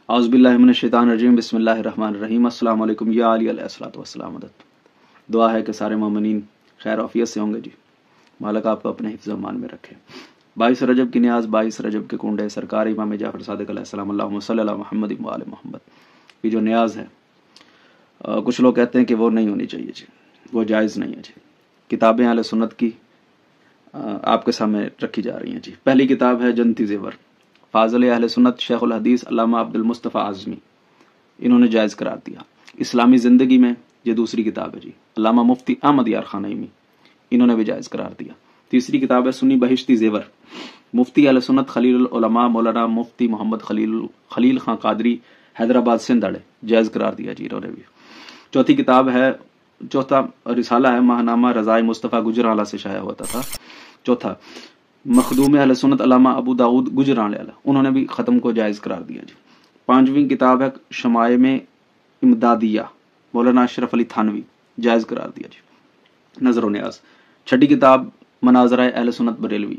اعوذ باللہ من الشیطان الرجیم، بسم اللہ الرحمن الرحیم۔ السلام علیکم یا علی علیہ الصلوۃ والسلام۔ دعا ہے کہ سارے مومنین خیر عافیت سے ہوں گے جی، مالک آپ کو اپنے حفظ و امان میں رکھے۔ 22 رجب کی نیاز، 22 رجب کے کنڈے، سرکار امام جعفر صادق علیہ السلام، اللہم صلی علی محمد و آل محمد کی جو نیاز ہے، کچھ لوگ کہتے ہیں کہ وہ نہیں ہونی چاہیے جی، وہ جائز نہیں ہے جی۔ کتابیں اہل سنت کی آپ کے سامنے رکھی جا رہی ہیں جی۔ پہلی کتاب ہے جنتی زیور، فاضل اہل سنت شیخ الحدیث علامہ عبد المصطفیٰ اعظمی، انہوں نے جائز قرار دیا۔ اسلامی زندگی میں یہ دوسری کتاب ہے جی، علامہ مفتی احمد یار خان نعیمی، انہوں نے بھی جائز قرار دیا۔ تیسری کتاب ہے سنی بہشتی زیور، مفتی اہل سنت خلیل العلماء مولانا مفتی محمد خلیل خان قادری حیدرآباد سندھ اڑے، جائز قرار دیا جی انہوں نے بھی۔ چوتھا رسالہ ہے ماہنامہ رضائے مصطفیٰ گجرالہ سے شائع ہوتا تھا۔ چوتھا مخدوم اہل سنت علامہ ابو داؤد گجرالہ، انہوں نے بھی ختم کو جائز قرار دیا جی۔ پانچویں کتاب ہے شمائم امدادیہ، مولانا اشرف علی تھانوی، جائز قرار دیا جی، نظر و نیاز۔ چھٹی کتاب مناظرہ اہل سنت بریلوی،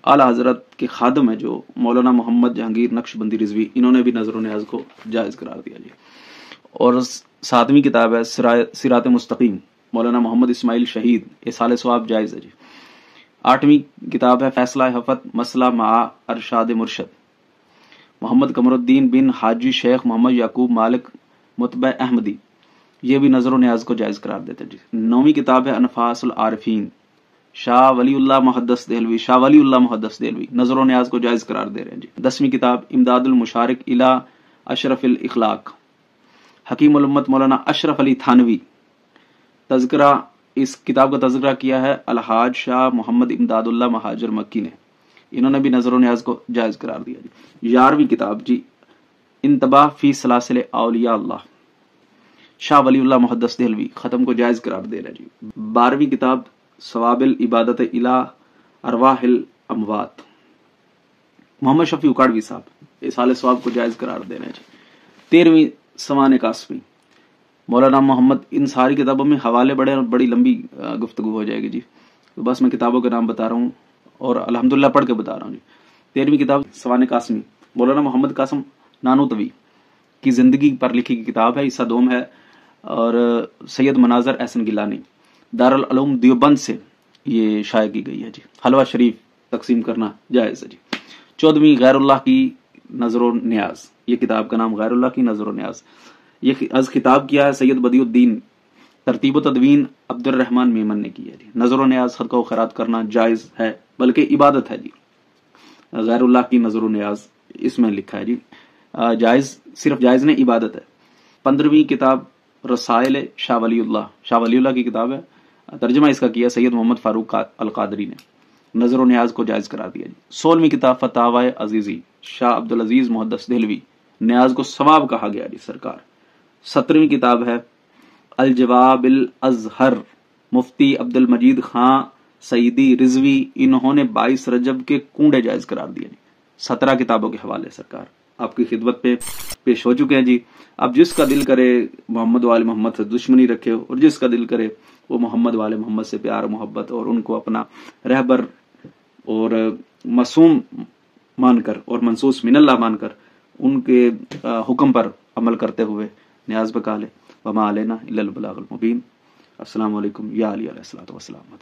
اعلیٰ حضرت کے خادم ہے جو مولانا محمد جہانگیر نقش بندی رضوی، انہوں نے بھی نظر و نیاز کو جائز قرار دیا جی۔ اور ساتویں کتاب ہے صراط مستقیم، مولانا محمد اسماعیل شہید، اصال ثواب، جائز ہے جی۔ آٹھویں کتاب ہے فیصلہ حفت مسئلہ مع ارشاد مرشد، محمد قمر الدین بن حاجی شیخ محمد یعقوب مالک متبع احمدی، یہ بھی نظر و نیاز کو جائز قرار دیتے جی۔ نویں کتاب ہے انفاس العارفین، شاہ ولی اللہ محدث دہلوی، نظر و نیاز کو جائز قرار دے رہے ہیں جی۔ 10ویں کتاب امداد المشارک الی اشرف الاخلاق، حکیم الامت مولانا اشرف علی تھانوی، تذکرہ، اس کتاب کا تذکرہ کیا ہے الحاج شاہ محمد امداد اللہ مہاجر مکی نے، انہوں نے بھی نظر و نیاز کو جائز قرار دیا جی۔ 11ویں کتاب جی انتباہ فی سلاسل اولیاء اللہ، شاہ ولی اللہ محدث دہلوی، ختم کو جائز قرار دے رہے جی۔ 12ویں کتاب ثواب العبادت الی ارواح الاموات، محمد شفیع اکاڑوی صاحب، اصال ثواب کو جائز قرار دے رہے جی۔ 13ویں سوانح قاسمی، مولانا محمد، ان ساری کتابوں میں حوالے بڑی لمبی گفتگو ہو جائے گی جی، تو بس میں کتابوں کے نام بتا رہا ہوں اور الحمدللہ پڑھ کے بتا رہا ہوں جی۔ 13ویں کتاب سوانح قاسمی، مولانا محمد قاسم نانوتوی کی زندگی پر لکھی کی کتاب ہے، حصہ دوم ہے، اور سید مناظر احسن گیلانی، دارالعلوم دیوبند سے یہ شائع کی گئی ہے جی۔ حلوہ شریف تقسیم کرنا جائز ہے جی۔ 14ویں غیر اللہ کی نظر و نیاز، یہ کتاب کا نام غیر اللہ کی نظر و نیاز، یہ از خطاب کیا ہے سید بدیع الدین، ترتیب و تدوین عبد الرحمن میمن نے کی ہے جی۔ نظر و نیاز صدقہ و خیرات کرنا جائز ہے، بلکہ عبادت ہے جی۔ غیر اللہ کی نظر و نیاز اس میں لکھا ہے جی، جائز صرف جائز نہیں، عبادت ہے۔ 15ویں کتاب رسائل شاہ ولی اللہ کی کتاب ہے، ترجمہ اس کا کیا سید محمد فاروق القادری نے، نظر و نیاز کو جائز قرار دیا جی۔ 16ویں کتاب فتاوی عزیزی، شاہ عبدالعزیز محدث دہلوی، نیاز کو ثواب کہا گیا جی سرکار۔ 17ویں کتاب ہے الجواب الازہر، مفتی عبد المجید خان سعیدی رضوی، انہوں نے 22 رجب کے کنڈے جائز قرار دیا جی۔ 17 کتابوں کے حوالے سرکار آپ کی خدمت پہ پیش ہو چکے ہیں جی۔ اب جس کا دل کرے محمد وال محمد سے دشمنی رکھے، اور جس کا دل کرے وہ محمد وال محمد سے پیار محبت اور ان کو اپنا رہبر اور معصوم مان کر اور منصوص من اللہ مان کر ان کے حکم پر عمل کرتے ہوئے نیاز بکا لے۔ وما علینا الا البلاغ المبین۔ السلام علیکم یا علی علیہ الصلوۃ والسلام۔